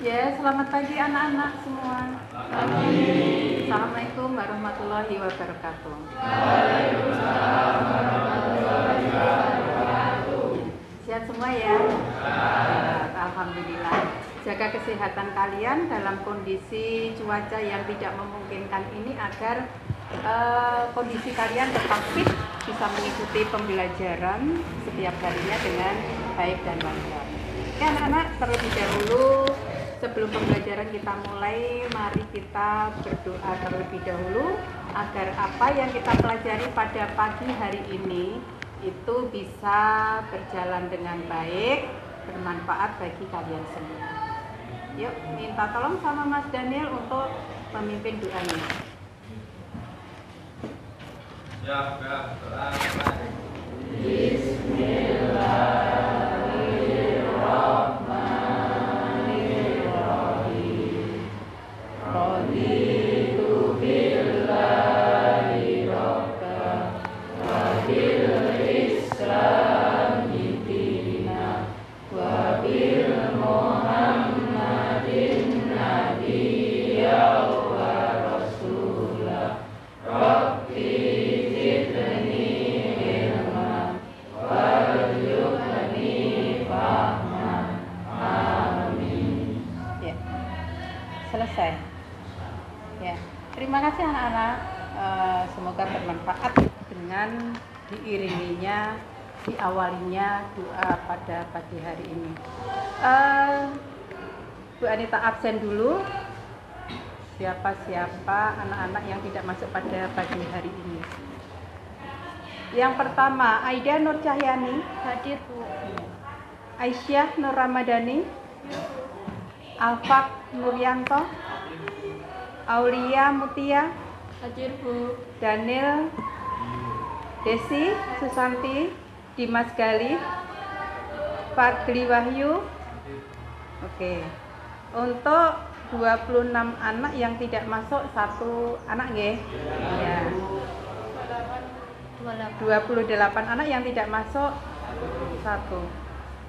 Ya, selamat pagi anak-anak semua. Pagi. Assalamualaikum warahmatullahi wabarakatuh. Waalaikumsalam warahmatullahi wabarakatuh. Sehat semua ya? Alhamdulillah. Jaga kesehatan kalian dalam kondisi cuaca yang tidak memungkinkan ini agar kondisi kalian tetap fit, bisa mengikuti pembelajaran setiap harinya dengan baik dan lancar. Oke anak-anak, terlebih dahulu sebelum pembelajaran kita mulai, mari kita berdoa terlebih dahulu agar apa yang kita pelajari pada pagi hari ini itu bisa berjalan dengan baik, bermanfaat bagi kalian semua. Yuk, minta tolong sama Mas Daniel untuk memimpin doanya. Ya, Bismillahirrahmanirrahim. Raditu billahi rabba wa bil islami dina wa bil muhammadin nabiyya wa rasulah. Rabbi zidni ilman warzuqni fahman. Amin. Ya, selesai. Ya, terima kasih anak-anak. Semoga bermanfaat dengan diiringinya, diawalinya doa pada pagi hari ini. Bu Anita absen dulu. Siapa-siapa anak-anak yang tidak masuk pada pagi hari ini? Yang pertama, Aida Nur Cahyani. Hadir Bu. Aisyah Nur Ramadhani. Alfaq Nuryanto. Aulia Mutia. Hadir Bu. Daniel. Desi Susanti. Dimas Galih. Fadli Wahyu. Oke. Untuk 26 anak yang tidak masuk, satu anak nggih? Ya. 28 anak yang tidak masuk, satu.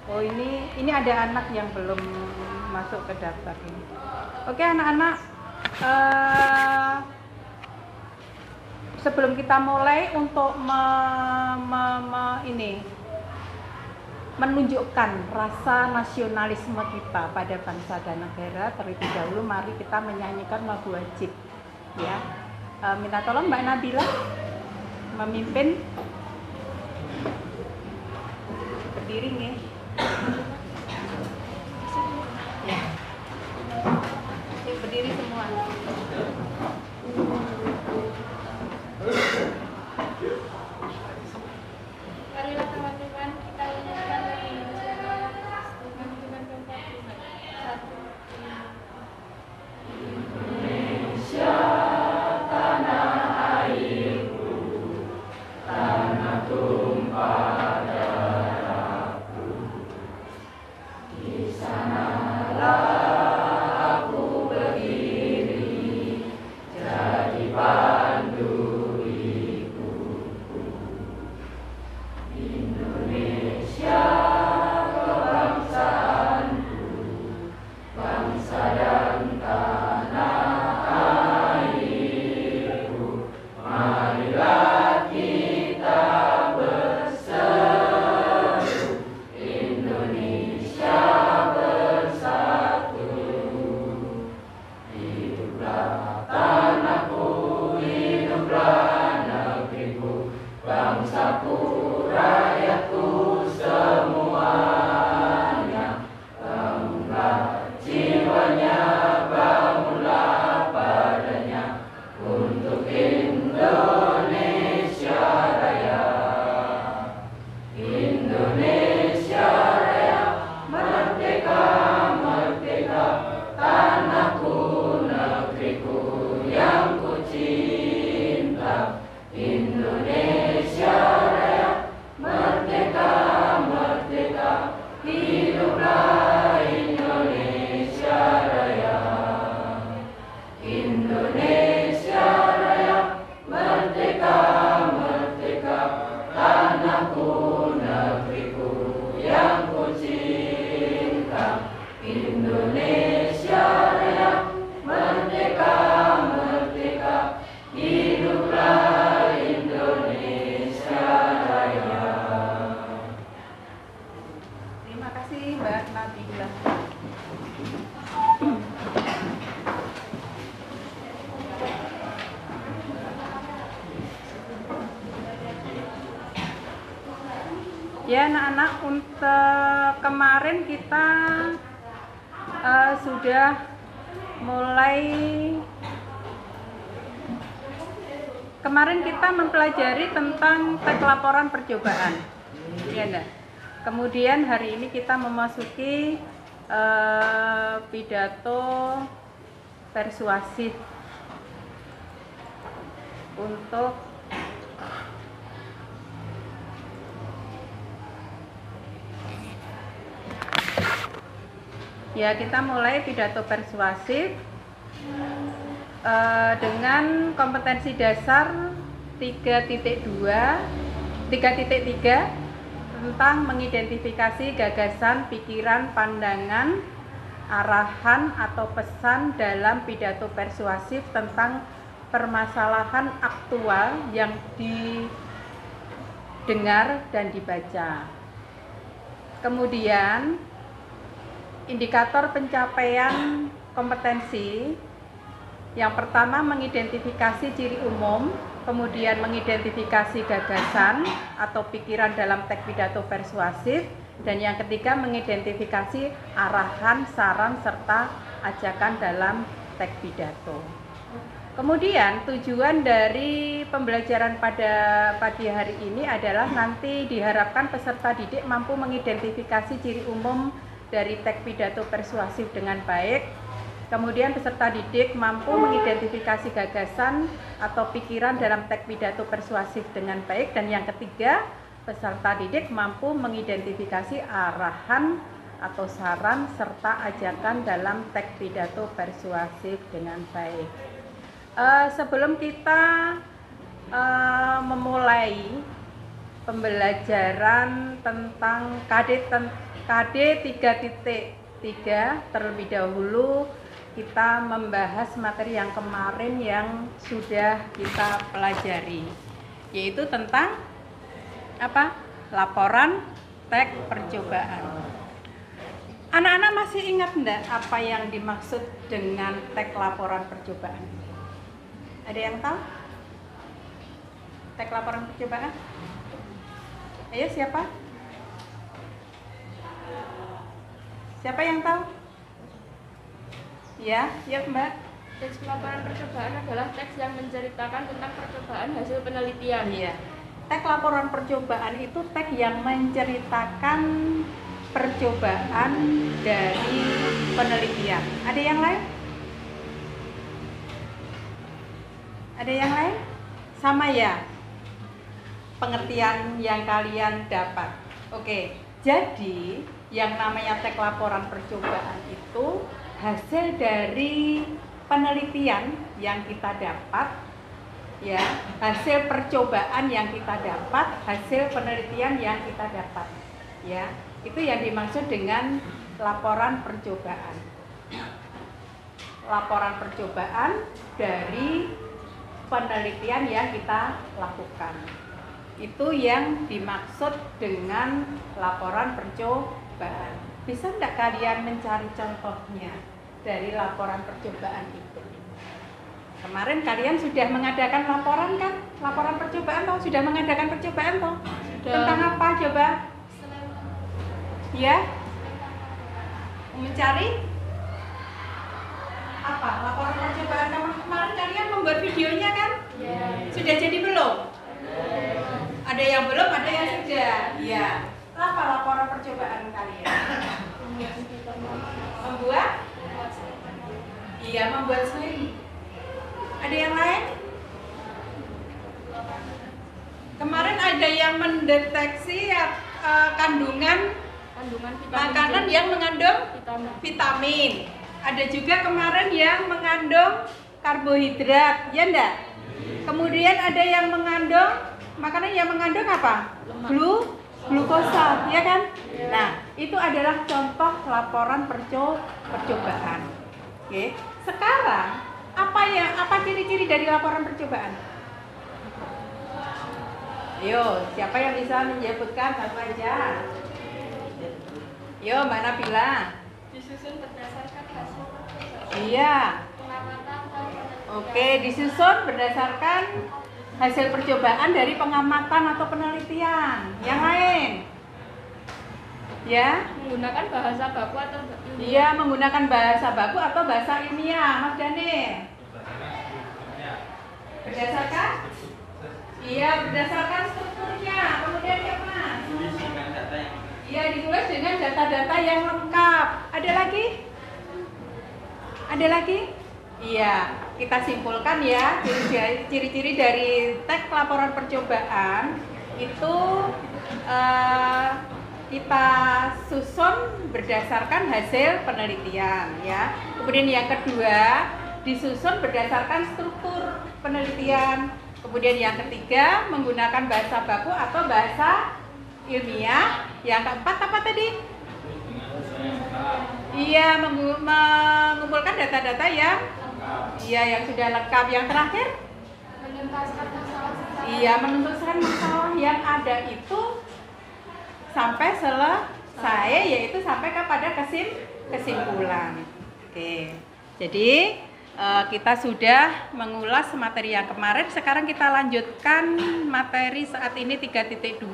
Oh, ini ada anak yang belum masuk ke daftar ini. Oke anak-anak, sebelum kita mulai untuk menunjukkan rasa nasionalisme kita pada bangsa dan negara, terlebih dahulu mari kita menyanyikan lagu wajib ya. Minta tolong Mbak Nabila memimpin. Berdiri nih ya. Yuk, berdiri semua. Marilah teman-teman kita nyanyikan lagu Indonesia Raya dengan keempat bunga. 1, 2, Indonesia tanah airku, tanah tumpah darahku. Di sanalah aku berdiri, jadi pandu hidupku. Indonesia kebangsaanku, bangsa dan tanah airku. Marilah kita berseru, Indonesia bersatu. Hiduplah tanahku, hiduplah negeriku, bangsaku, rakyatku semuanya. Bangunlah jiwanya, bangunlah padanya untuk Indonesia Raya. Indonesia Raya, merdeka, merdeka, tanahku, negeriku yang ku cinta. Indonesia Raya, merdeka, merdeka, hiduplah Indonesia Raya. Indonesia Raya, merdeka, merdeka, tanahku, negeriku yang ku cinta. Indonesia Ya anak-anak, untuk kemarin kita sudah mulai, kemarin kita mempelajari tentang teks laporan percobaan, ya enggak? Kemudian hari ini kita memasuki pidato persuasif untuk ya, kita mulai pidato persuasif dengan kompetensi dasar 3.3 tentang mengidentifikasi gagasan, pikiran, pandangan, arahan atau pesan dalam pidato persuasif tentang permasalahan aktual yang didengar dan dibaca. Kemudian indikator pencapaian kompetensi, yang pertama mengidentifikasi ciri umum, kemudian mengidentifikasi gagasan atau pikiran dalam teks pidato persuasif, dan yang ketiga mengidentifikasi arahan, saran, serta ajakan dalam teks pidato. Kemudian tujuan dari pembelajaran pada pagi hari ini adalah nanti diharapkan peserta didik mampu mengidentifikasi ciri umum dari teks pidato persuasif dengan baik. Kemudian peserta didik mampu mengidentifikasi gagasan atau pikiran dalam teks pidato persuasif dengan baik. Dan yang ketiga, peserta didik mampu mengidentifikasi arahan atau saran serta ajakan dalam teks pidato persuasif dengan baik. Sebelum kita memulai pembelajaran tentang KD 3.3, terlebih dahulu kita membahas materi yang kemarin yang sudah kita pelajari, yaitu tentang apa? Laporan teks percobaan. Anak-anak masih ingat enggak apa yang dimaksud dengan teks laporan percobaan? Ada yang tahu? Teks laporan percobaan? Ayo, siapa? Siapa yang tahu? Ya Mbak. Teks laporan percobaan adalah teks yang menceritakan tentang percobaan hasil penelitian. Iya. Teks laporan percobaan itu teks yang menceritakan percobaan dari penelitian. Ada yang lain? Ada yang lain? Sama ya? Pengertian yang kalian dapat. Oke. Jadi yang namanya teks laporan percobaan itu hasil dari penelitian yang kita dapat, ya, hasil percobaan yang kita dapat, hasil penelitian yang kita dapat, ya, itu yang dimaksud dengan laporan percobaan. Laporan percobaan dari penelitian yang kita lakukan, itu yang dimaksud dengan laporan percobaan. Bisa enggak kalian mencari contohnya dari laporan percobaan itu? Kemarin kalian sudah mengadakan laporan kan? Laporan percobaan toh? Sudah mengadakan percobaan toh? Tentang apa coba? Ya? Mencari apa? Laporan percobaan kemarin kalian membuat videonya kan? Sudah jadi belum? Ada yang belum, ada yang sudah. Ya. Apa laporan percobaan kalian? Membuat? Iya, membuat slide. Ada yang lain? Kemarin ada yang mendeteksi kandungan makanan yang mengandung vitamin. Ada juga kemarin yang mengandung karbohidrat, ya enggak? Kemudian ada yang mengandung makanan yang mengandung apa? Glukosa, ya kan? Nah, itu adalah contoh laporan percobaan. Oke. Sekarang apa ciri-ciri dari laporan percobaan? Yo, siapa yang bisa menyebutkan satu aja? Yo, Mbak Nabila. disusun berdasarkan hasil percobaan. Iya. Pengamatan atau penelitian. Oke, disusun berdasarkan hasil percobaan dari pengamatan atau penelitian. Yang lain? Ya. Menggunakan bahasa baku atau ilmiah. Iya, menggunakan bahasa baku atau bahasa ilmiah, Mas Dani. Berdasarkan? Iya, berdasarkan strukturnya. Kemudian ya, Mas? Iya, ditulis dengan data-data yang lengkap. Ada lagi? Ada lagi? Iya, kita simpulkan ya ciri-ciri dari teks laporan percobaan itu kita susun berdasarkan hasil penelitian ya. Kemudian yang kedua disusun berdasarkan struktur penelitian. Kemudian yang ketiga menggunakan bahasa baku atau bahasa ilmiah. Yang keempat apa tadi? Iya, mengumpulkan data-data yang sudah lengkap. Yang terakhir? Menuntaskan masalah secara. Iya, menuntaskan masalah yang ada itu sampai selesai, yaitu sampai kepada kesimpulan. Oke. Jadi kita sudah mengulas materi yang kemarin. Sekarang kita lanjutkan materi saat ini 3.2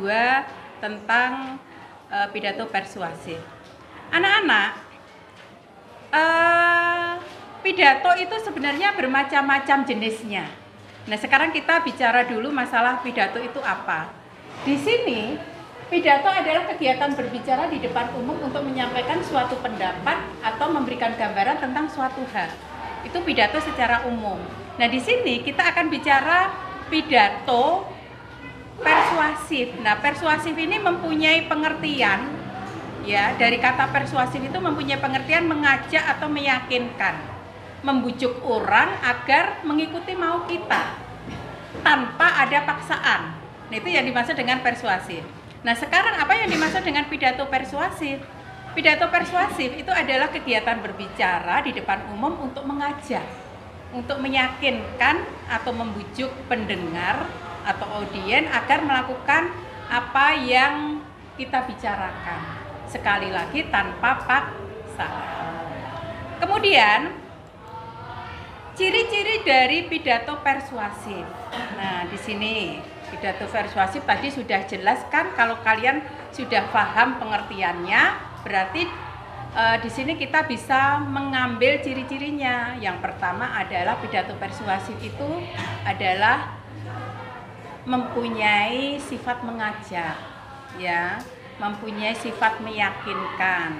tentang pidato persuasif. Anak-anak, pidato itu sebenarnya bermacam-macam jenisnya. Nah, sekarang kita bicara dulu masalah pidato itu apa. Di sini, pidato adalah kegiatan berbicara di depan umum untuk menyampaikan suatu pendapat atau memberikan gambaran tentang suatu hal. Itu pidato secara umum. Nah, di sini kita akan bicara pidato persuasif. Nah, persuasif ini mempunyai pengertian, ya, dari kata persuasif itu mempunyai pengertian mengajak atau meyakinkan, membujuk orang agar mengikuti mau kita tanpa ada paksaan. Nah, itu yang dimaksud dengan persuasif. Nah, sekarang apa yang dimaksud dengan pidato persuasif? Pidato persuasif itu adalah kegiatan berbicara di depan umum untuk mengajak, untuk meyakinkan atau membujuk pendengar atau audien agar melakukan apa yang kita bicarakan. Sekali lagi tanpa paksaan. Kemudian ciri-ciri dari pidato persuasif. Nah, di sini pidato persuasif tadi sudah jelaskan. Kalau kalian sudah paham pengertiannya, berarti di sini kita bisa mengambil ciri-cirinya. Yang pertama adalah pidato persuasif itu adalah mempunyai sifat mengajak, ya, mempunyai sifat meyakinkan,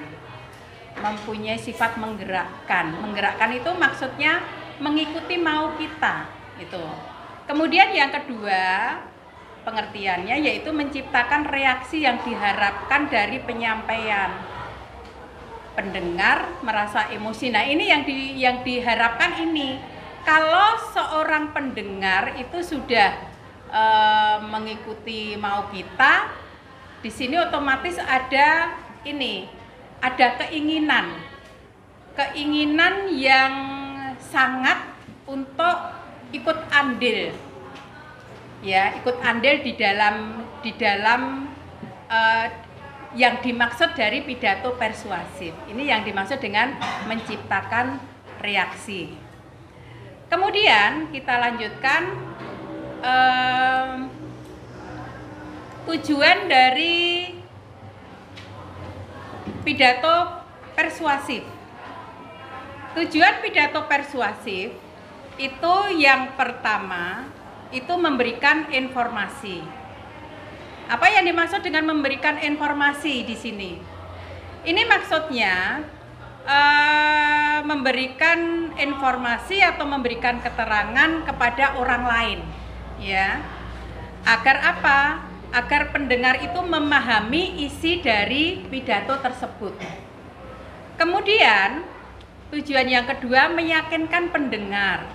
mempunyai sifat menggerakkan. Menggerakkan itu maksudnya mengikuti mau kita, itu. Kemudian yang kedua pengertiannya yaitu menciptakan reaksi yang diharapkan dari penyampaian. Pendengar merasa emosi. Nah, ini yang diharapkan ini. Kalau seorang pendengar itu sudah mengikuti mau kita, di sini otomatis ada keinginan yang sangat untuk ikut andil, ya, ikut andil di dalam yang dimaksud dari pidato persuasif. Ini yang dimaksud dengan menciptakan reaksi. Kemudian kita lanjutkan tujuan dari pidato persuasif. Tujuan pidato persuasif itu yang pertama itu memberikan informasi. Apa yang dimaksud dengan memberikan informasi di sini? Ini maksudnya memberikan informasi atau memberikan keterangan kepada orang lain, ya. Agar apa? Agar pendengar itu memahami isi dari pidato tersebut. Kemudian tujuan yang kedua meyakinkan pendengar,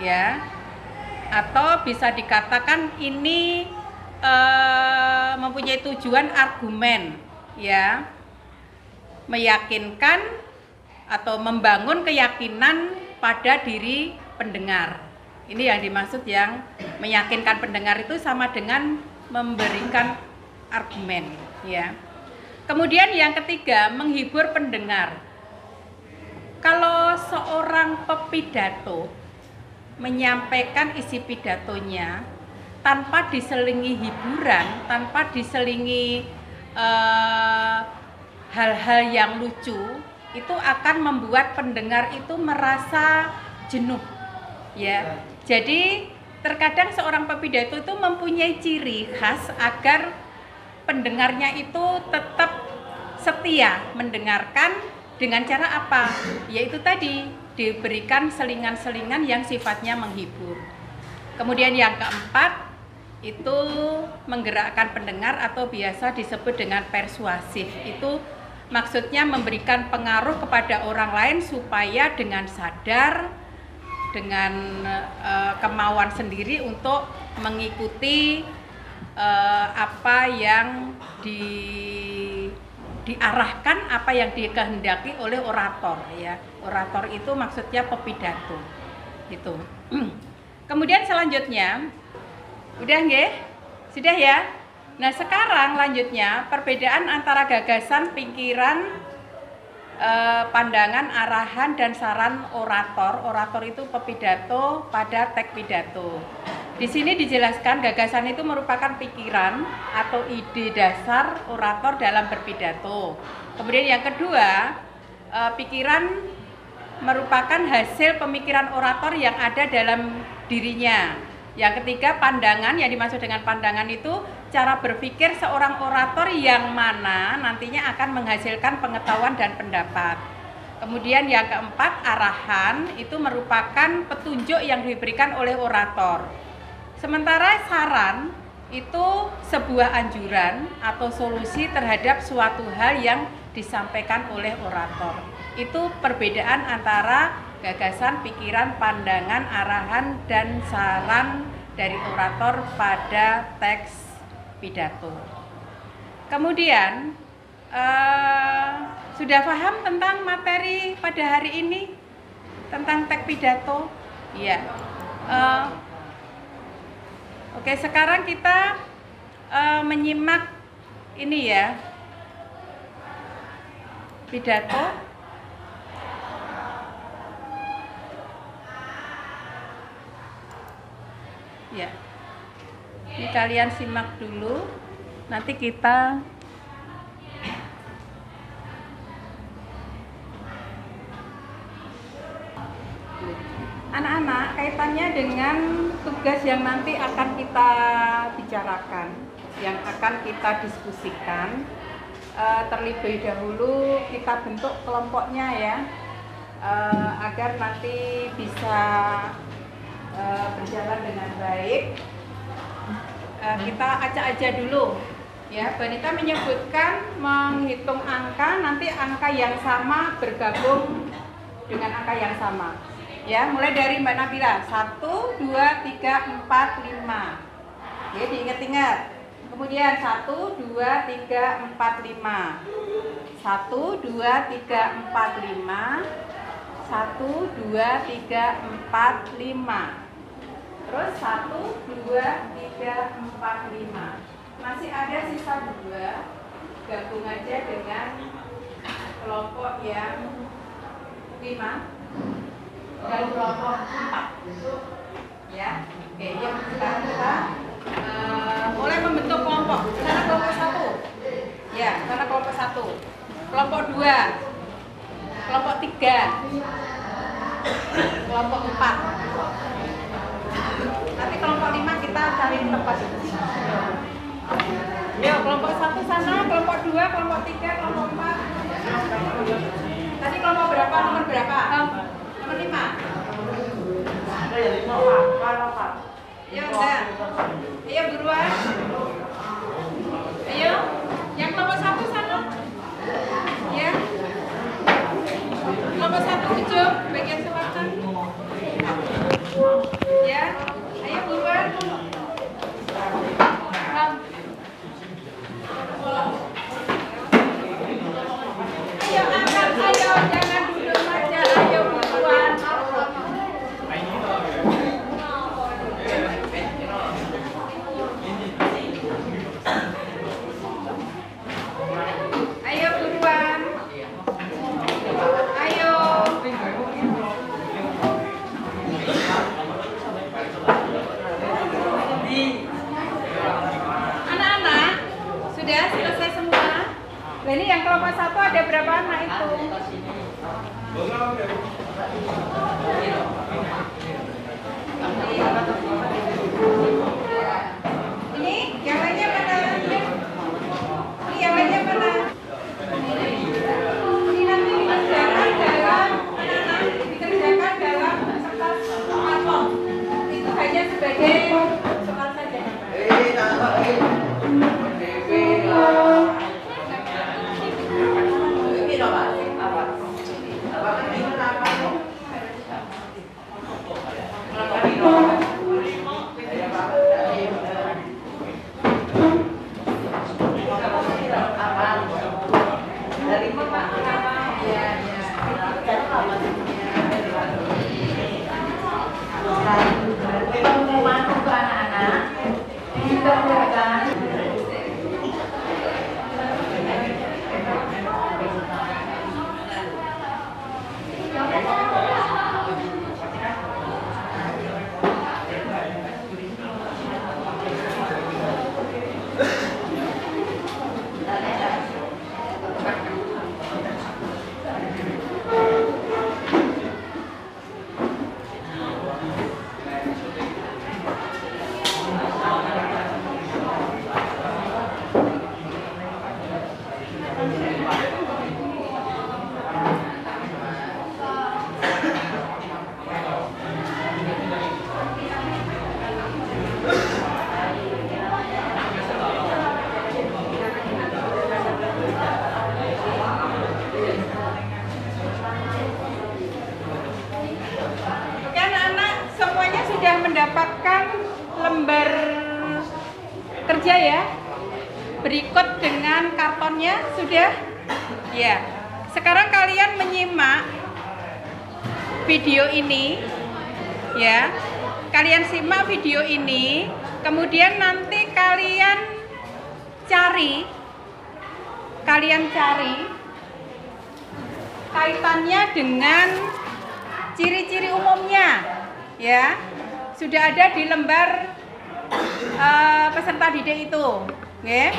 ya. Atau bisa dikatakan ini mempunyai tujuan argumen, ya, meyakinkan atau membangun keyakinan pada diri pendengar. Ini yang dimaksud yang meyakinkan pendengar itu sama dengan memberikan argumen, ya. Kemudian yang ketiga, menghibur pendengar. Kalau seorang pepidato menyampaikan isi pidatonya tanpa diselingi hiburan, tanpa diselingi hal-hal yang lucu, itu akan membuat pendengar itu merasa jenuh, ya. Jadi terkadang seorang pepidato itu mempunyai ciri khas agar pendengarnya itu tetap setia mendengarkan dengan cara apa? Yaitu tadi diberikan selingan-selingan yang sifatnya menghibur. Kemudian yang keempat itu menggerakkan pendengar atau biasa disebut dengan persuasif. Itu maksudnya memberikan pengaruh kepada orang lain supaya dengan sadar, dengan kemauan sendiri untuk mengikuti apa yang diarahkan, apa yang dikehendaki oleh orator, ya. Orator itu maksudnya pepidato. Itu. Kemudian selanjutnya, udah nggih? Sudah ya? Nah, sekarang lanjutnya perbedaan antara gagasan, pikiran, pandangan, arahan, dan saran orator. Orator itu pepidato pada teks pidato. Di sini dijelaskan gagasan itu merupakan pikiran atau ide dasar orator dalam berpidato. Kemudian yang kedua, pikiran merupakan hasil pemikiran orator yang ada dalam dirinya. Yang ketiga, pandangan. Yang dimaksud dengan pandangan itu cara berpikir seorang orator yang mana nantinya akan menghasilkan pengetahuan dan pendapat. Kemudian yang keempat, arahan itu merupakan petunjuk yang diberikan oleh orator. Sementara saran itu sebuah anjuran atau solusi terhadap suatu hal yang disampaikan oleh orator. Itu perbedaan antara gagasan, pikiran, pandangan, arahan, dan saran dari orator pada teks pidato. Kemudian sudah paham tentang materi pada hari ini tentang teks pidato? Iya. Oke, sekarang kita menyimak ini ya, pidato. Ya, ini kalian simak dulu, nanti kita anak-anak kaitannya dengan tugas yang nanti akan kita bicarakan, yang akan kita diskusikan. Terlebih dahulu kita bentuk kelompoknya ya, agar nanti bisa berjalan dengan baik. Kita acak aja dulu ya. Banita menyebutkan menghitung angka, nanti angka yang sama bergabung dengan angka yang sama ya. Mulai dari Mbak Nabila, 1, 2, 3, 4, 5 ya, diingat-ingat. Kemudian 1, 2, 3, 4, 5 1, 2, 3, 4, 5 1, 2, 3, 4, 5. Terus 1, 2, 3, 4, 5. Masih ada sisa 2. Gabung aja dengan kelompok yang 5 dan kelompok 4. Ya. Oke, yuk sekarang kita mulai membentuk kelompok. Sana kelompok 1. Ya, sana kelompok 1. Kelompok 2. Kelompok 3. Kelompok 4. Nanti kelompok 5 kita cari tempat. Yuk, kelompok 1 sana, kelompok 2, kelompok 3, kelompok 4. Tadi kelompok berapa? Nomor berapa? Nomor 5. Ada ya 5, Pak. Yuk, udah. Ayo buruan. Ayo, yang kelompok 1 sana. Ya. Kelompok 1 ujung bagian selatan. Ya. Ayo buruan. Ayo angkat, ayo jangan duduk saja, ayo buruan. Ini yang lainnya mana? Ini yang lainnya mana? Ini nanti dikerjakan dalam kertas karton. Itu hanya sebagai soal saja. Pengumuman untuk anak-anak dikerjakan. Mendapatkan lembar kerja ya, berikut dengan kartonnya sudah ya. Sekarang kalian menyimak video ini ya, kalian simak video ini, kemudian nanti kalian cari kaitannya dengan ciri-ciri umumnya ya. Sudah ada di lembar peserta didik itu, ya.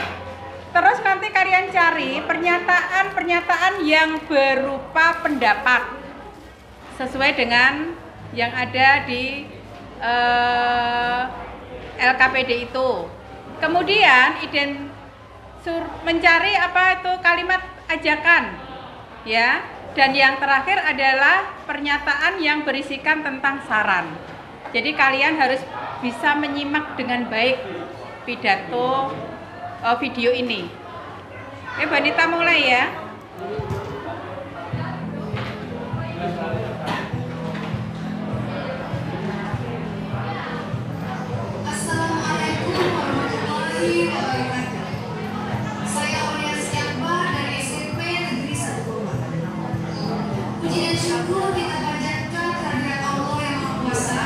Terus nanti kalian cari pernyataan-pernyataan yang berupa pendapat sesuai dengan yang ada di LKPD itu. Kemudian mencari apa itu kalimat ajakan, ya. Dan yang terakhir adalah pernyataan yang berisikan tentang saran. Jadi kalian harus bisa menyimak dengan baik pidato video ini. Oke, Mbak Nita mulai ya. Assalamualaikum warahmatullahi wabarakatuh. Saya Aulia Siakbar dari SMP Negeri 1 Gombak. Puji dan syukur kita panjatkan kehadirat Allah yang Maha Kuasa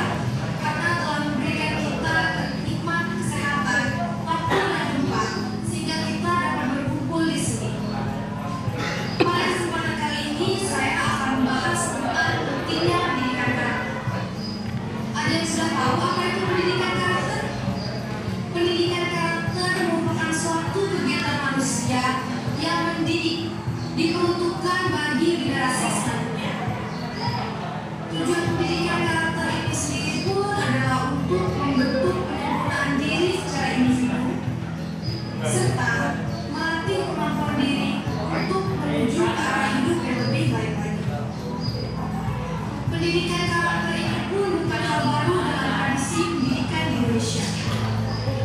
karena telah memberikan kita nikmat kesehatan, waktu dan tempat sehingga kita dapat berkumpul di sini. Pada kesempatan kali ini saya akan membahas tentang pentingnya pendidikan karakter. Ada yang sudah tahu apa itu pendidikan karakter? Pendidikan karakter merupakan suatu kegiatan manusia yang mendidik, diperuntukkan bagi generasi selanjutnya. Tujuan pendidikan karakter ini sendiri pun adalah untuk membentuk penyempurnaan diri secara individu, serta melatih kemampuan diri untuk menuju ke arah hidup yang lebih baik lagi. Pendidikan karakter ini pun bukan hal baru dalam tradisi pendidikan di Indonesia.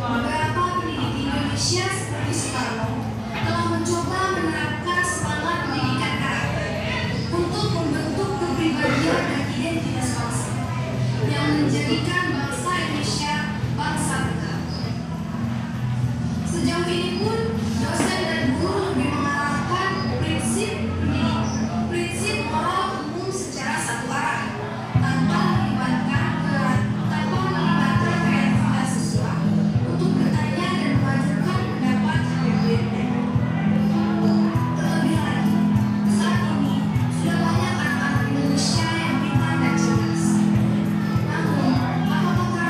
Beberapa pendidik di Indonesia seperti Soekarno telah mencoba menerapkan semangat pendidikan karakter untuk membentuk kepribadian dan identitas bangsa yang menjadikan bangsa Indonesia bangsa tegak. Sejauh ini pun dosen dan guru lebih mengarahkan prinsip moral umum secara satu arah tanpa melibatkan kreativitas siswa untuk bertanya dan mengajukan pendapat yang berbeda. Terlebih lagi, saat ini sudah banyak anak-anak Indonesia yang pintar dan cerdas. Namun, apakah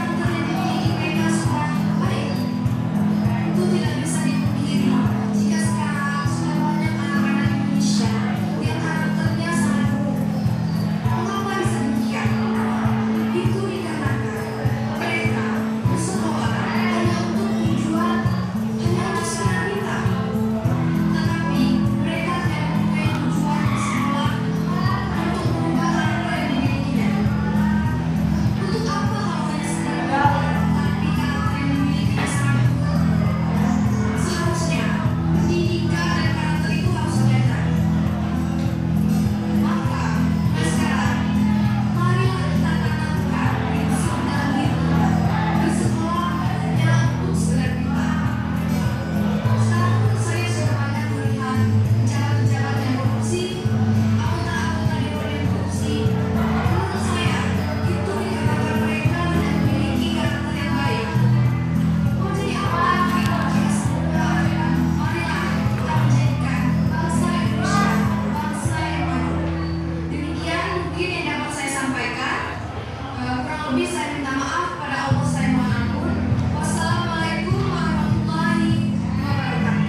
lebih saya minta maaf pada Allah, saya mohon ampun. Wassalamualaikum warahmatullahi wabarakatuh.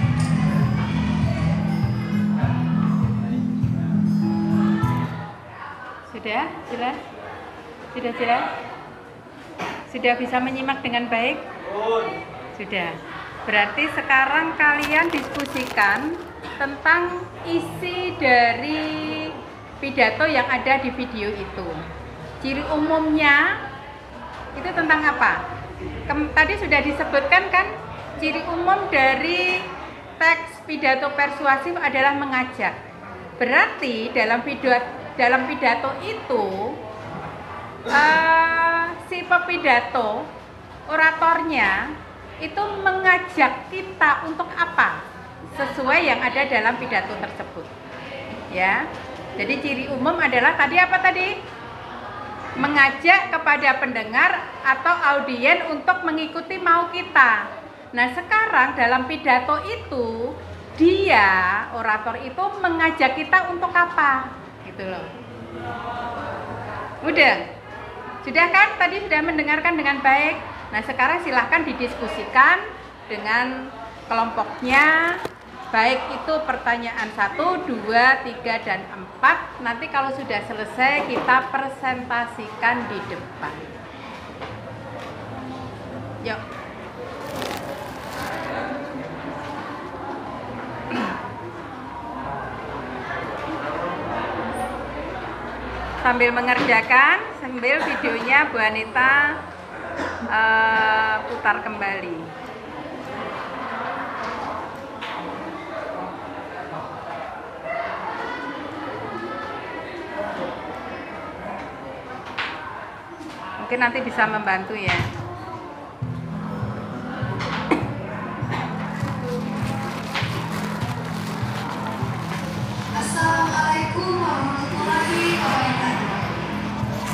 Sudah jelas? Sudah jelas? Sudah bisa menyimak dengan baik? Sudah. Berarti sekarang kalian diskusikan tentang isi dari pidato yang ada di video itu. Ciri umumnya itu tentang apa? Tadi sudah disebutkan kan, ciri umum dari teks pidato persuasif adalah mengajak. Berarti dalam pidato itu si pepidato, oratornya itu mengajak kita untuk apa? Sesuai yang ada dalam pidato tersebut. Ya. Jadi ciri umum adalah tadi apa tadi? Mengajak kepada pendengar atau audien untuk mengikuti mau kita. Nah, sekarang dalam pidato itu dia, orator itu mengajak kita untuk apa? Gitu loh. Udah? Sudah kan? Tadi sudah mendengarkan dengan baik. Nah, sekarang silahkan didiskusikan dengan kelompoknya. Baik itu pertanyaan 1, 2, 3, dan 4. Nanti kalau sudah selesai kita presentasikan di depan. Yuk. Sambil mengerjakan, sambil videonya Bu Anita putar kembali. Mungkin nanti bisa membantu ya. Assalamualaikum warahmatullahi wabarakatuh.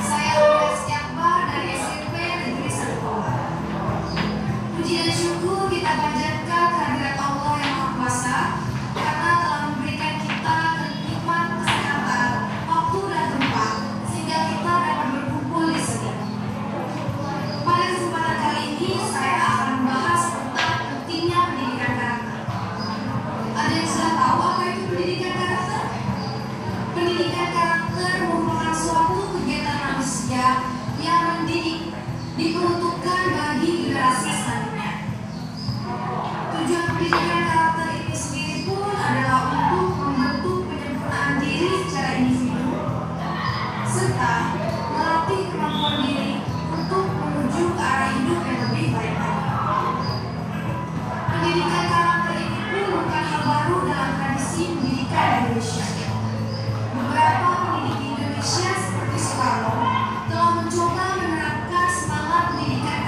Saya Ulas Jakbar dari SMP Negeri 1 Kolak. Puji dan syukur kita panjatkan kehadirat Allah yang Maha Kuasa karena telah memberikan kita nikmat kesehatan, waktu dan tempat sehingga kita dapat berkumpul di sini. Pada kesempatan kali ini saya akan membahas tentang pentingnya pendidikan karakter. Ada yang sudah tahu apa itu pendidikan karakter? Pendidikan karakter merupakan suatu kegiatan manusia yang mendidik, diperuntukkan bagi generasi selanjutnya. Tujuan pendidikan karakter ini sendiri pun adalah untuk membentuk penyempurnaan diri secara individu, serta melatih kemampuan diri untuk menuju ke arah hidup yang lebih baik lagi. Pendidikan karakter ini pun bukan hal baru dalam tradisi pendidikan Indonesia. Beberapa pendidik di Indonesia seperti Soekarno telah mencoba menerapkan semangat pendidikan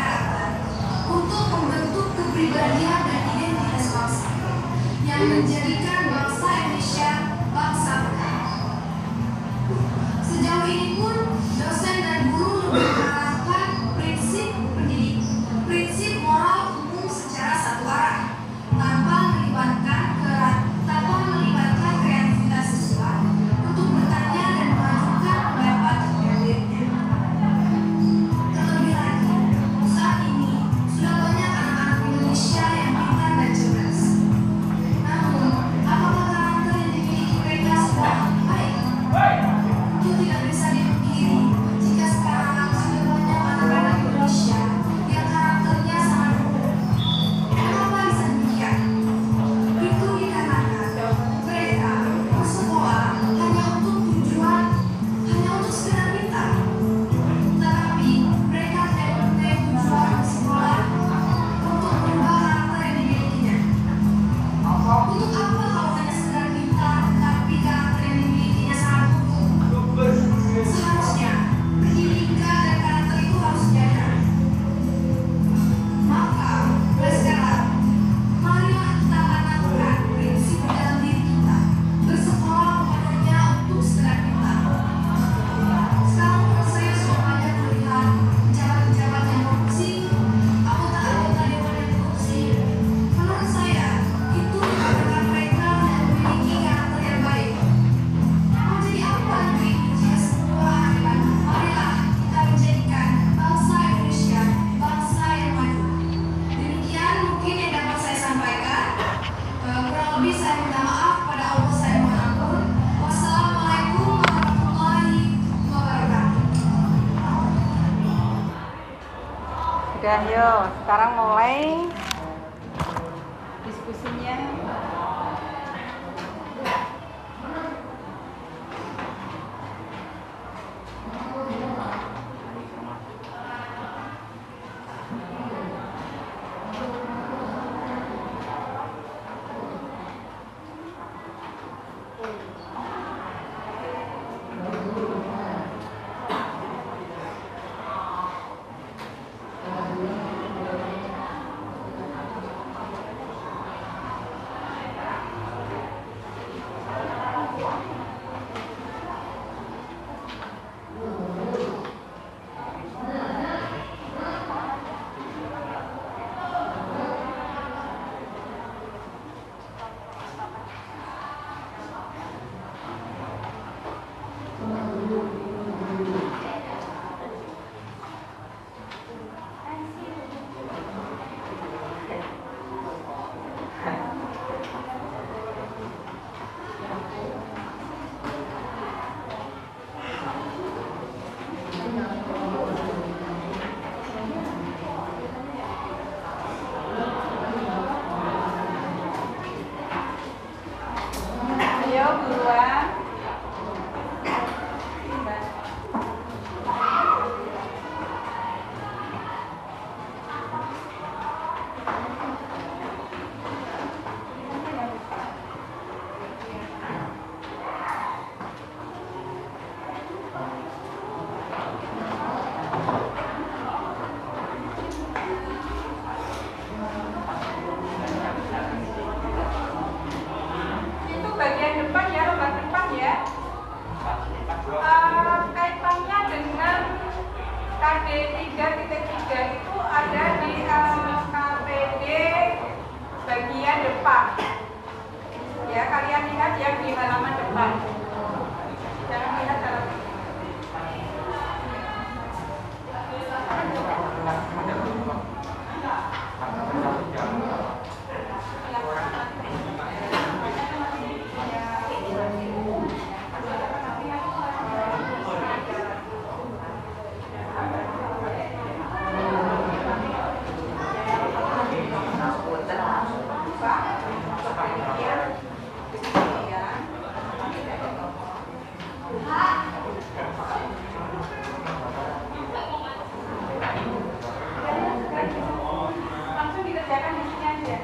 Udah, yuk. Sekarang mulai diskusinya. Ayo buruan. Itu bagian depan ya, lembar depan ya. Kaitannya dengan KD 3.3 itu ada di KPD bagian depan. Ya, kalian lihat yang di halaman depan. Jangan lihat halaman. Langsung dikerjakan di sini aja.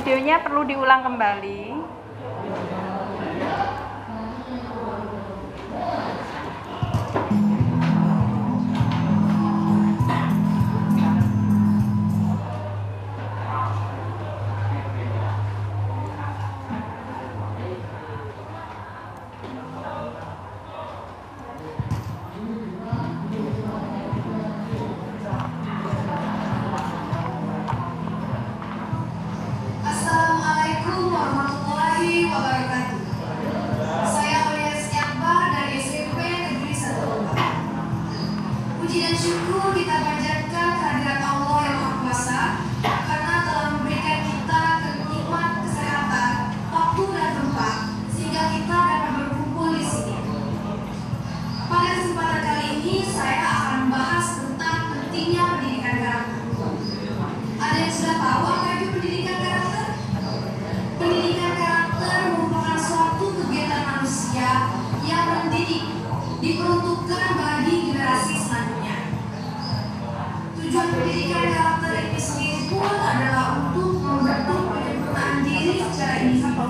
Videonya perlu diulang kembali. Assalamualaikum warahmatullahi wabarakatuh. Saya Aulia Setiakbar dari SMP Negeri 1 Lembang. Puji dan syukur kita panjatkan kehadirat Allah yang Maha Kuasa karena telah memberikan kita nikmat kesehatan, waktu dan tempat sehingga kita dapat berkumpul di sini. Pada kesempatan kali ini saya akan membahas tentang pentingnya pendidikan karakter. Ada yang sudah tahu apa itu pendidikan karakter? Pendidikan karakter merupakan suatu kegiatan manusia yang mendidik, diperuntukkan bagi generasi selanjutnya. Tujuan pendidikan karakter ini sendiri pun adalah untuk membentuk penyempurnaan diri secara individu,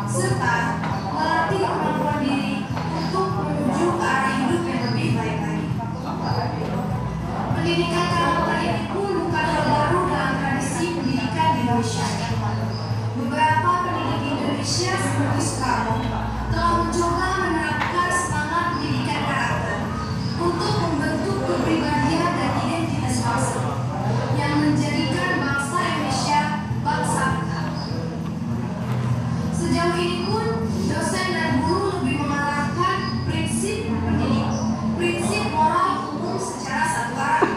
serta melatih kemampuan diri untuk menuju ke arah hidup yang lebih baik lagi. Pendidikan karakter ini pun bukan hal baru dalam tradisi pendidikan di Indonesia. Beberapa pendidik di Indonesia seperti Soekarno telah mencoba menerapkan semangat pendidikan karakter untuk membentuk kepribadian dan identitas bangsa yang menjadikan bangsa Indonesia bangsa besar. Sejauh ini pun dosen dan guru lebih mengarahkan prinsip pendidik, prinsip moral umum secara satu arah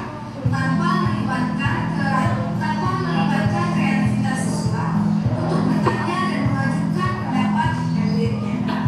tanpa melibatkan kreativitas siswa untuk bertanya dan mengajukan pendapat dan dirinya.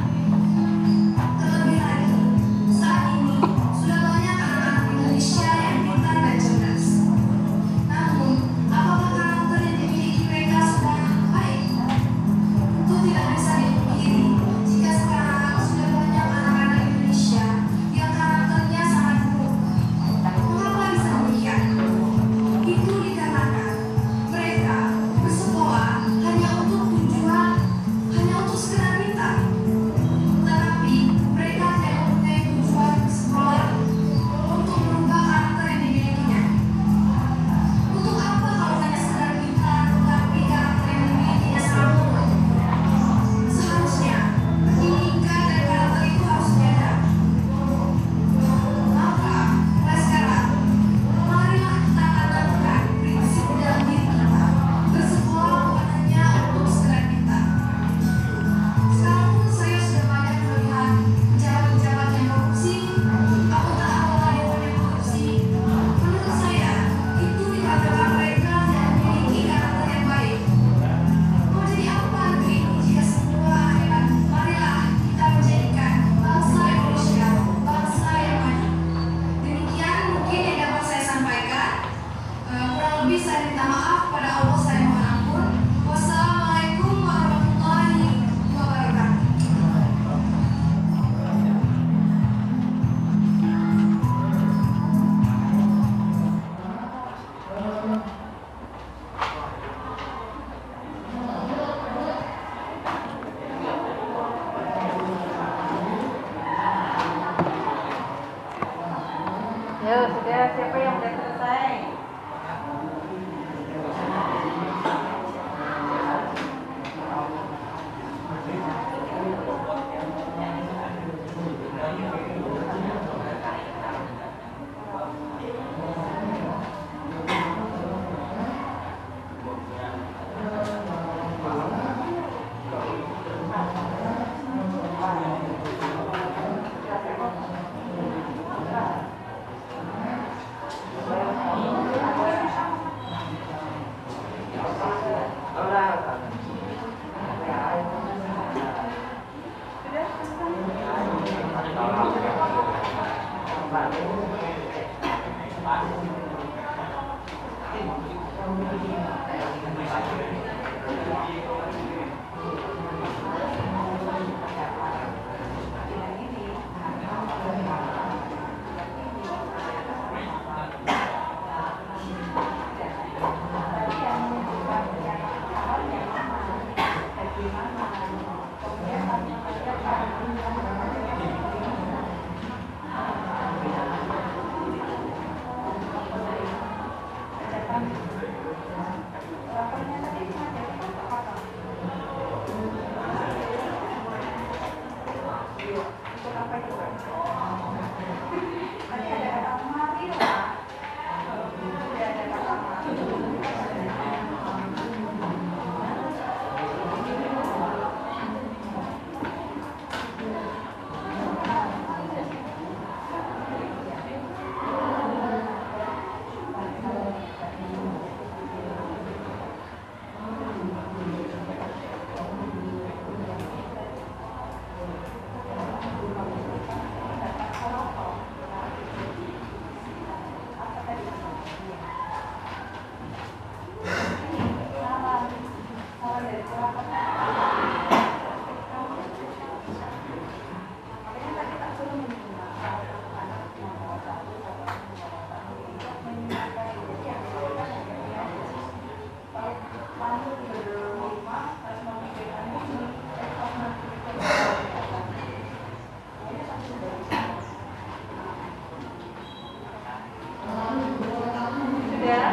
ya.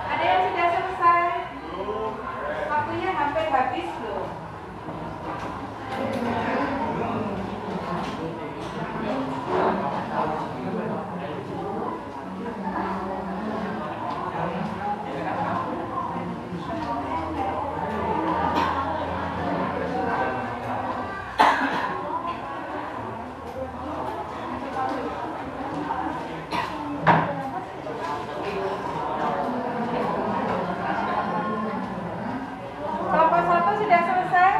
Ada yang sudah selesai? Waktunya hampir habis loh. Kelompok 1 sudah selesai?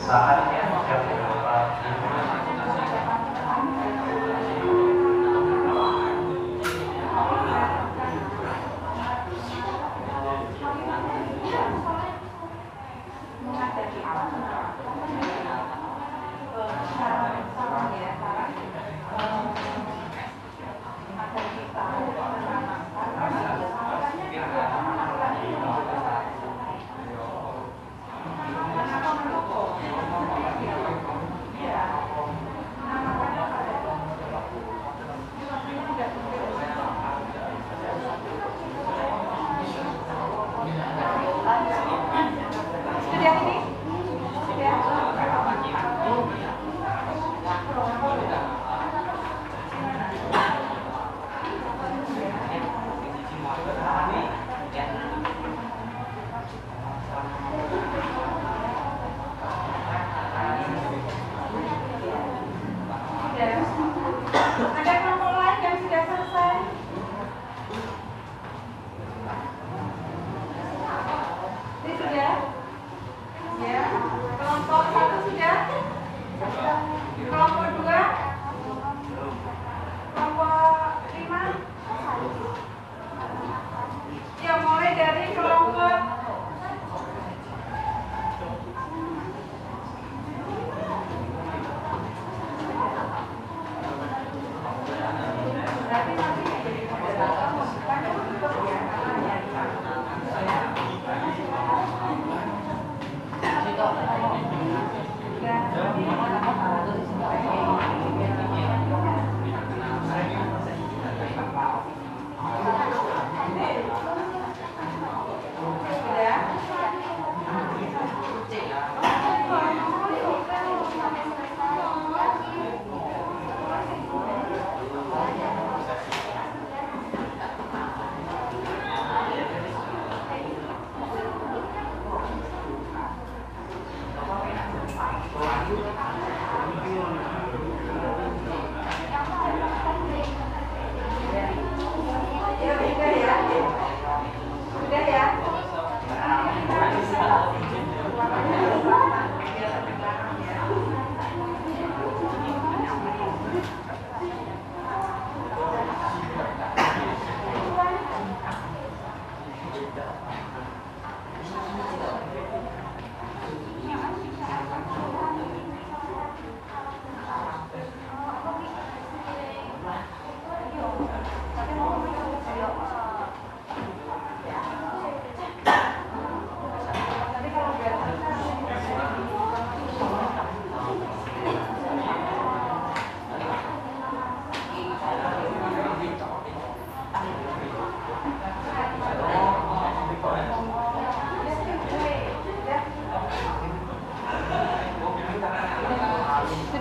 Saatnya jam berapa?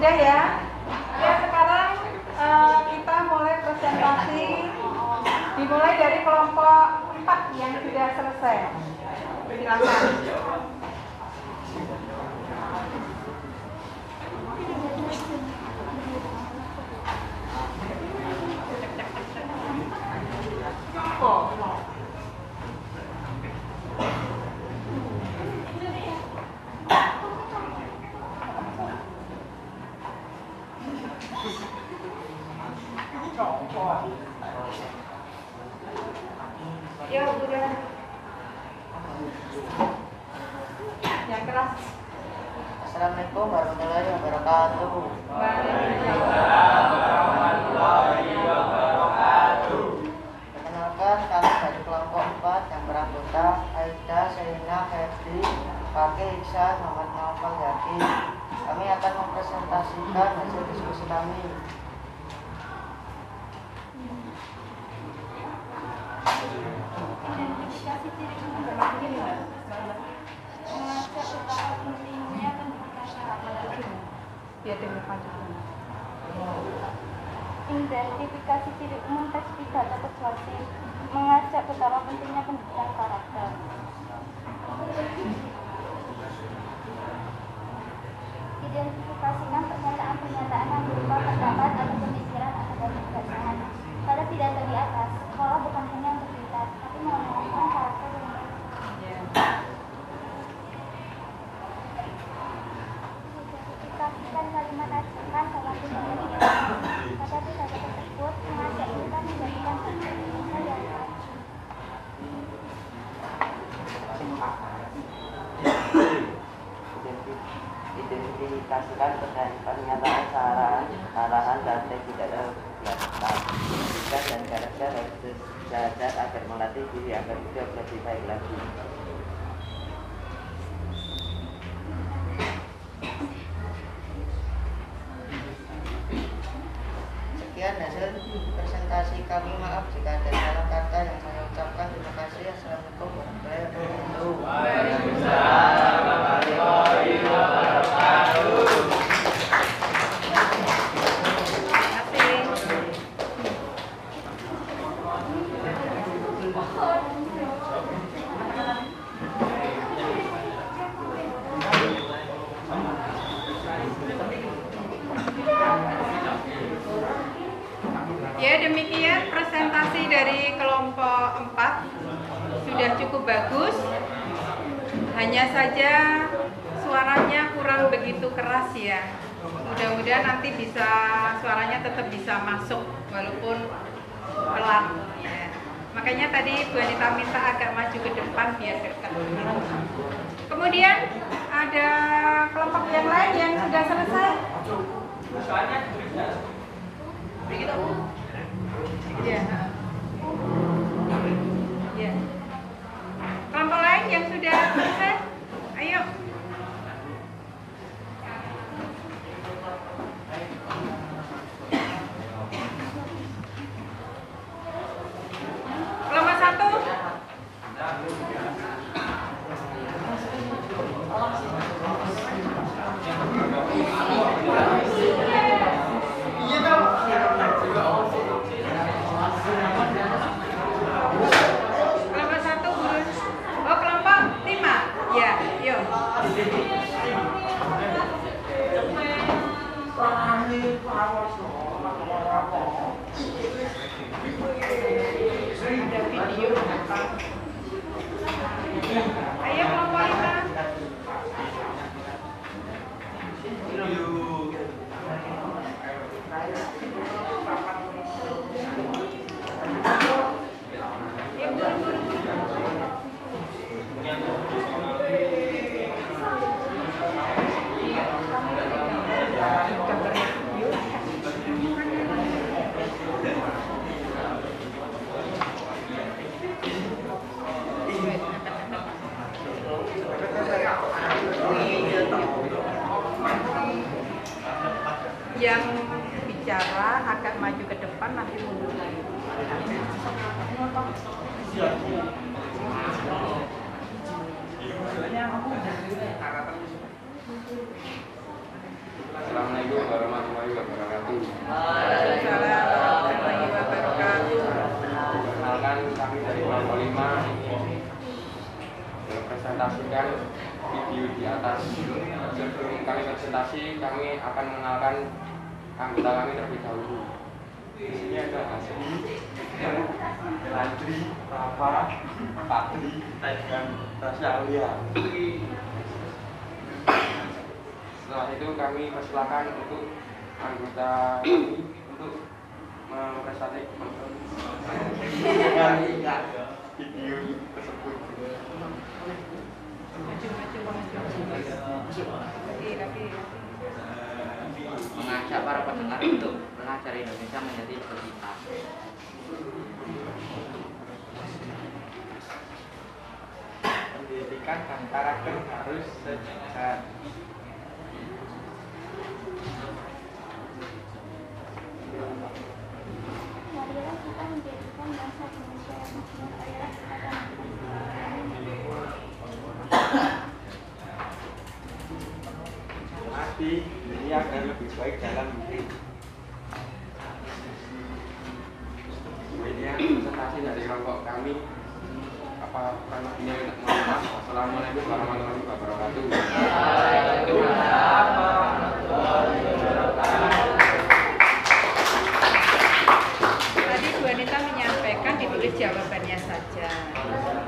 Sudah ya? Ya, sekarang kita mulai presentasi. Dimulai dari kelompok 4 yang sudah selesai. Silakan. Ya, udah. Yang keras. Assalamualaikum warahmatullahi wabarakatuh. Perkenalkan, kami dari kelompok 4 yang beranggota Aida, Selina, Febri, Fakih, Iksan, Muhammad Naufal, Yaki. Kami akan mempresentasikan hasil diskusi kami. Identifikasi ciri mengajak betapa pentingnya pendidikan karakter. Ya, dengan panjang. Identifikasi ciri umum teks pidato persuasif mengajak betapa pentingnya pendidikan karakter. Identifikasikan pernyataan-pernyataan yang berupa pendapat atau pemikiran atau gagasan. Pada pidato di atas, sekolah bukan hanya untuk kita, tapi mengenalkan karakter yang baik. Identifikasikan kalimat ajakan dalam pidato di atas. Pada pidato tersebut, mengajak kita menjadikan Indonesia yang baik. Identifikasikan pernyataan arahan dan teks pidato dilakukan. Sikap dan karakter harus sejajar agar melatih diri agar hidup lebih baik lagi. Sekian hasil presentasi kami. Maaf jika ada salah kata yang saya ucapkan. Terima kasih. Assalamualaikum warahmatullahi wabarakatuh. Waalaikumsalam warahmatullahi wabarakatuh. Ya, demikian presentasi dari kelompok 4 sudah cukup bagus. Hanya saja suaranya kurang begitu keras ya. Mudah-mudahan nanti suaranya tetap bisa masuk walaupun pelan ya. Makanya tadi Bu Anita minta agak maju ke depan biar dekat. Kemudian ada kelompok yang lain yang sudah selesai. Ya. Ya. Kelompok lain yang sudah selesai, ayo. Kelompok 1. Kelompok 1, oh kelompok 5, ya, yuk. Ada video apa? Ayo kelompok 5. Yang bicara agak maju ke depan, nanti mundur lagi. Assalamualaikum warahmatullahi mempresentasikan video di atas. Sebelum kami presentasi, kami akan mengenalkan anggota kami terlebih dahulu. Di sini ada Asli, Landri, Rafa, Pakli, dan Tasya Aulia. Setelah itu kami persilakan untuk anggota kami untuk mempresentasikan video tersebut. Mengajak para pendengar untuk belajar Indonesia menjadi prioritas. Pendidikan dan karakter harus sejajar. Marilah kita menjadikan bangsa Indonesia yang makmur. Ayolah kita Nanti ini akan lebih baik dalam hidup. Ini yang presentasi dari kelompok kami. Apa kalau ini mohon maaf. Assalamualaikum warahmatullahi wabarakatuh. Tadi Bu Anita menyampaikan ditulis jawabannya saja,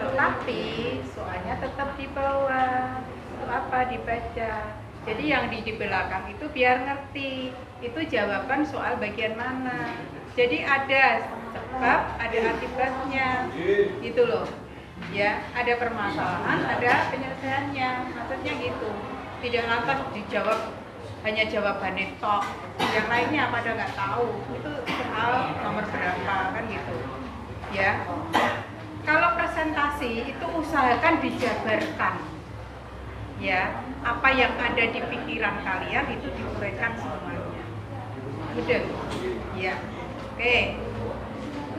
tetapi soalnya tetap di bawah. Itu apa dibaca? Jadi yang di belakang itu biar ngerti itu jawaban soal bagian mana. Jadi ada sebab, ada akibatnya, gitu loh. Ya, ada permasalahan, ada penyelesaiannya. Maksudnya gitu. Tidak lantas dijawab hanya jawabannya tok. Yang lainnya pada nggak tahu. Itu soal nomor berapa kan gitu. Ya. Kalau presentasi itu usahakan dijabarkan. Ya, apa yang ada di pikiran kalian itu diuraikan semuanya. Udah, ya. Oke.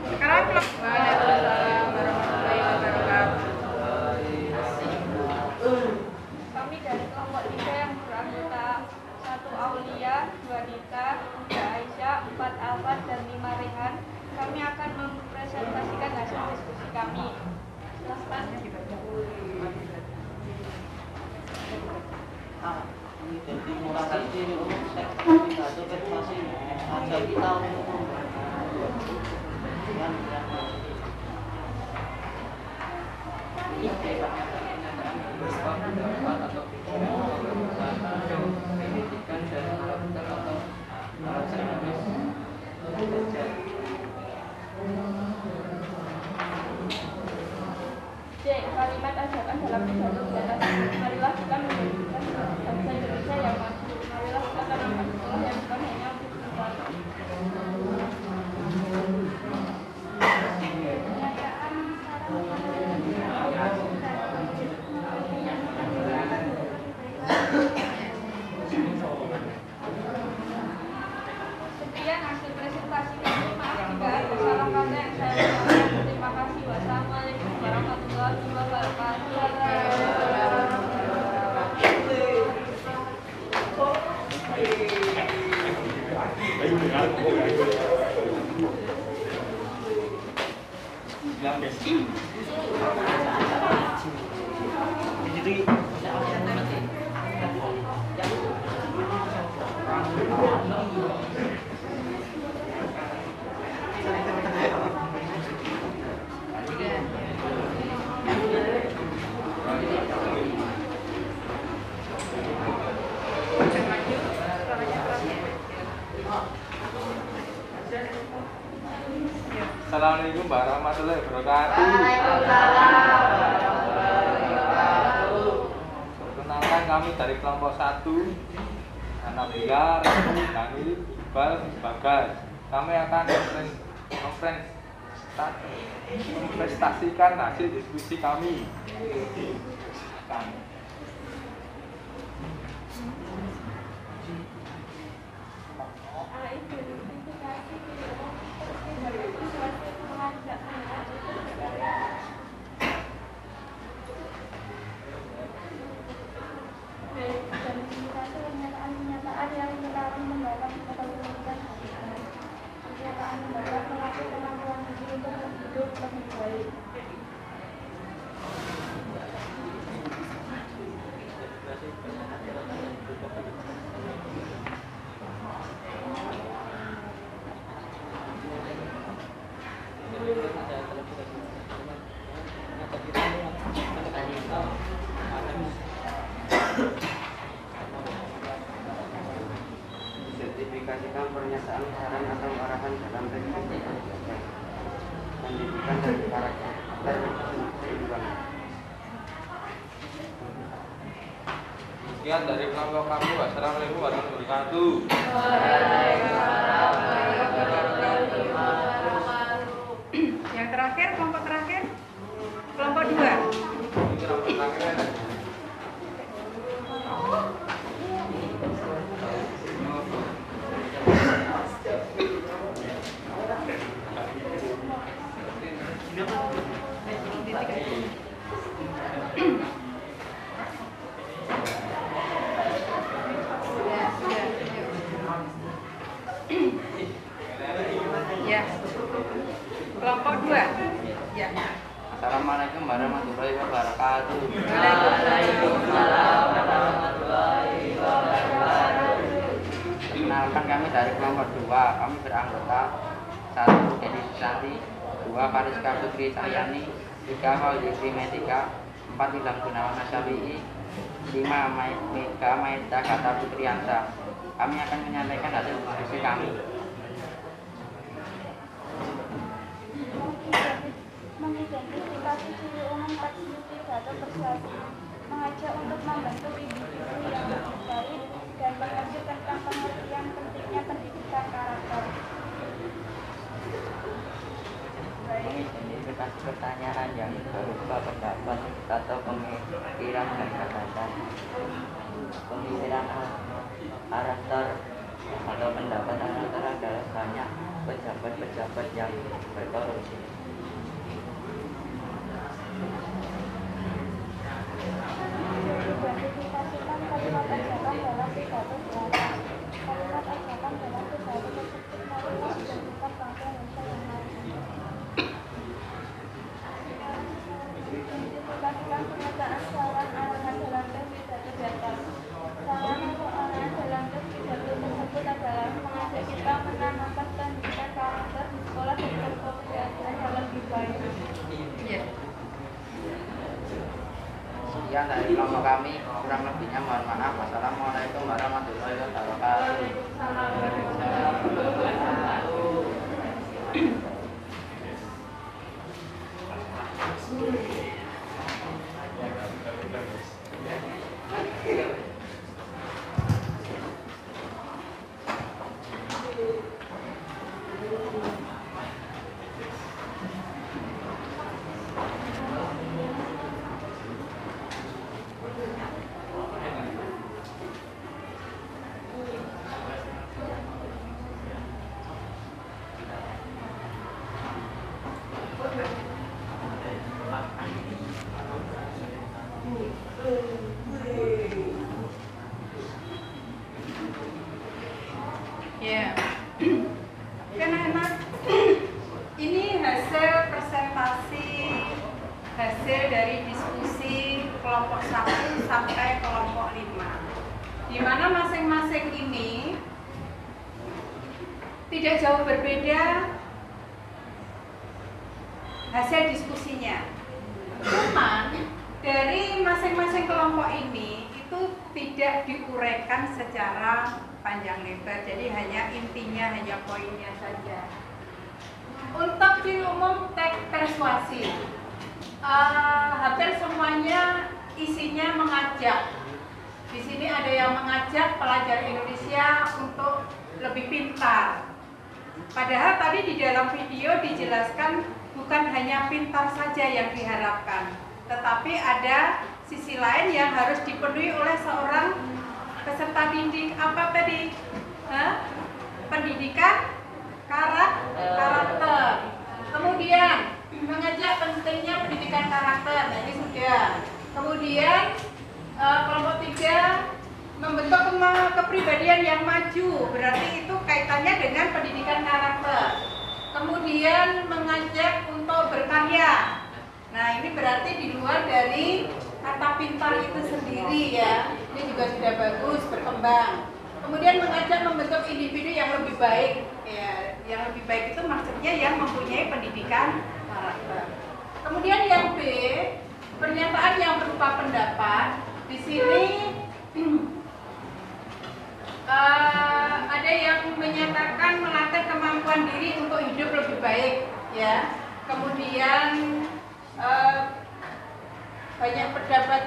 Sekarang Waalaikumsalam warahmatullahi wabarakatuh. Kami dari kelompok 3 yang beranggota 1 Aulia, 2 Dita, 3 Aisyah, 4 Alfat, dan 5 Rehan. Kami akan mempresentasikan hasil diskusi kami. Silahkan. Jadi murah kali ini pidato presentasi aja kita umum dengan C. Kalimat ajakan dalam pidato presentasi. Marilah kita menjadikan bangsa Indonesia yang maju. Marilah kita tanamkan sekolah yang bukan hanya untuk sekolah. Sekian hasil presentasi kami. Maaf jika ada salah kata yang saya ucapkan. Terima kasih. Wassalamualaikum warahmatullahi Assalamualaikum warahmatullahi wabarakatuh. Perkenalkan kami dari kelompok 1 Anabila, Restu, Daniel, Iqbal, Bagas. Kami akan mempresentasikan hasil diskusi kami. Sekian dari kelompok kami. Wassalamualaikum warahmatullahi wabarakatuh. Yang terakhir, kelompok terakhir, kelompok 2. Ini kelompok terakhir. Ya. Kelompok 2. Ya. Assalamualaikum warahmatullahi wabarakatuh. Waalaikumsalam warahmatullahi wabarakatuh. Perkenalkan, kami dari kelompok 2. Kami beranggota 1. Dedi Susanti, 2. Fariska Putri Saryani, 3. Fauzikri Metika, 4. Ilham Gunawan Nasyafi'i, 5. Mega Maeda Gata Putriansa. Kami akan menyampaikan hasil diskusi kami. Mengidentifikasi ciri umum teks pidato persuasi, mengajak untuk membentuk individu yang lebih baik, dan mengacu tentang pengertian pentingnya pendidikan karakter. Mengidentifikasi pertanyaan yang berupa pendapat atau pemikiran dan gagasan, pemikiran karakter atau pendapat karakter adalah banyak pejabat-pejabat yang berkorupsi. Identifikasikan kalimat ajakan dalam pidato di atas. Kalimat ajakan dalam pidato tersebut haruslah dijadikan bangsa Indonesia yang maju. Identifikasikan pernyataan saran arahan dalam teks pidato di atas. Saran atau arahan dalam teks pidato tersebut adalah mengajak kita menanamkan pendidikan karakter di sekolah dan berkomunikasi yang lebih baik. Ya. Sekian dari kelompok kami, kurang lebihnya mohon maaf. Wassalamualaikum warahmatullahi wabarakatuh. Ya. Kan enak. Ini hasil presentasi, hasil dari diskusi kelompok 1 sampai kelompok 5. Di mana masing-masing ini tidak jauh berbeda hasil diskusinya. Cuman dari masing-masing kelompok ini itu tidak diuraikan secara panjang lebar, jadi hanya intinya, hanya poinnya saja. Untuk ciri umum teks persuasi, hampir semuanya isinya mengajak. Di sini ada yang mengajak pelajar Indonesia untuk lebih pintar. Padahal tadi di dalam video dijelaskan bukan hanya pintar saja yang diharapkan, tetapi ada sisi lain yang harus dipenuhi oleh seorang peserta didik. Apa tadi? Pendidikan karakter. Kemudian mengajak pentingnya pendidikan karakter. Nah, ini sudah. Kemudian kelompok 3 membentuk kepribadian yang maju. Berarti itu kaitannya dengan pendidikan karakter. Kemudian mengajak untuk berkarya. Nah, ini berarti di luar dari kata pintar itu sendiri ya. Ini juga sudah bagus, berkembang. Kemudian mengajak membentuk individu yang lebih baik. Ya, yang lebih baik itu maksudnya yang mempunyai pendidikan karakter. Kemudian yang B, pernyataan yang berupa pendapat. Di sini ada yang menyatakan melatih kemampuan diri untuk hidup lebih baik, ya. Kemudian banyak pejabat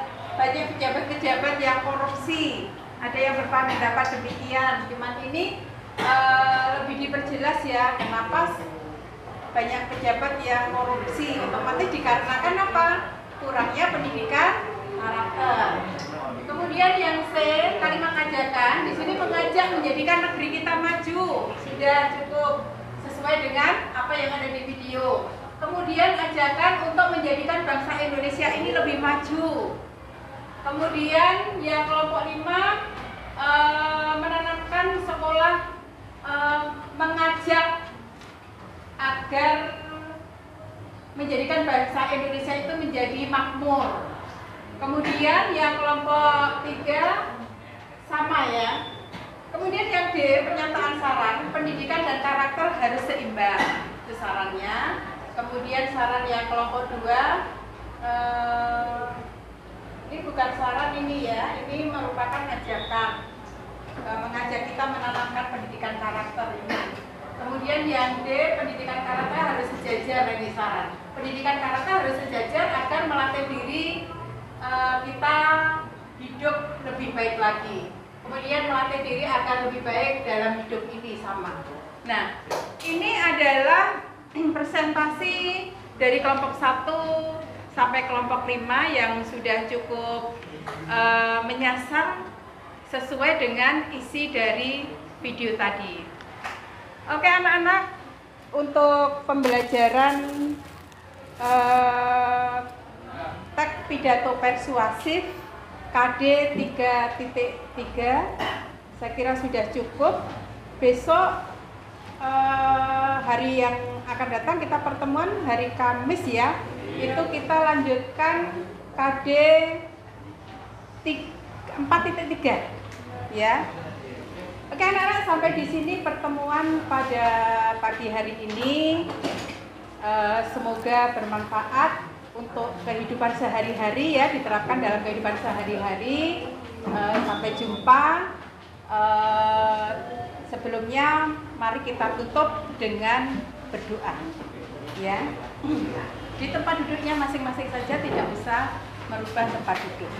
pejabat yang korupsi. Ada yang berpendapat demikian. Cuman ini lebih diperjelas ya, kenapa banyak pejabat yang korupsi. Otomatis dikarenakan apa? Kurangnya pendidikan karakter. Kemudian yang C, kalimat ajakan. Di sini mengajak menjadikan negeri kita maju. Sudah cukup sesuai dengan apa yang ada di video. Kemudian ajakan untuk menjadikan bangsa Indonesia ini lebih maju. Kemudian yang kelompok 5 menanamkan sekolah, mengajak agar menjadikan bangsa Indonesia itu menjadi makmur. Kemudian yang kelompok 3 sama ya. Kemudian yang D, pernyataan saran, pendidikan dan karakter harus seimbang. Itu sarannya. Kemudian saran yang kelompok 2, ini bukan saran ini ya, ini merupakan ajakan, mengajak kita menanamkan pendidikan karakter ini. Kemudian yang D, pendidikan karakter harus sejajar, ini saran. Pendidikan karakter harus sejajar agar melatih diri kita hidup lebih baik lagi. Kemudian melatih diri agar lebih baik dalam hidup ini sama. Nah, ini adalah presentasi dari kelompok 1 sampai kelompok 5 yang sudah cukup menyasar sesuai dengan isi dari video tadi. Oke anak-anak, untuk pembelajaran teks pidato persuasif KD 3.3 saya kira sudah cukup. Besok hari yang akan datang kita pertemuan hari Kamis ya, itu kita lanjutkan KD 4.3 ya. Oke anak-anak, sampai di sini pertemuan pada pagi hari ini. Semoga bermanfaat untuk kehidupan sehari-hari ya, diterapkan dalam kehidupan sehari-hari. Sampai jumpa. Sebelumnya mari kita tutup dengan berdoa ya. Di tempat duduknya masing-masing saja, tidak usah merubah tempat duduk.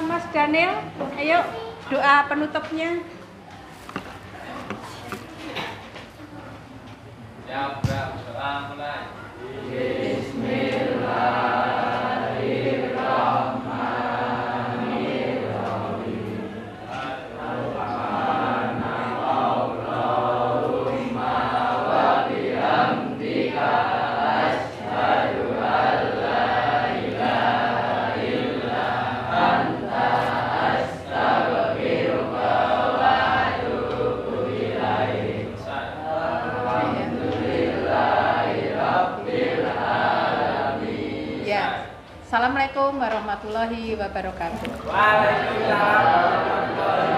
Mas Daniel, ayo doa penutupnya. Ya, doa mulai. Assalamualaikum warahmatullahi wabarakatuh. Waalaikumsalam.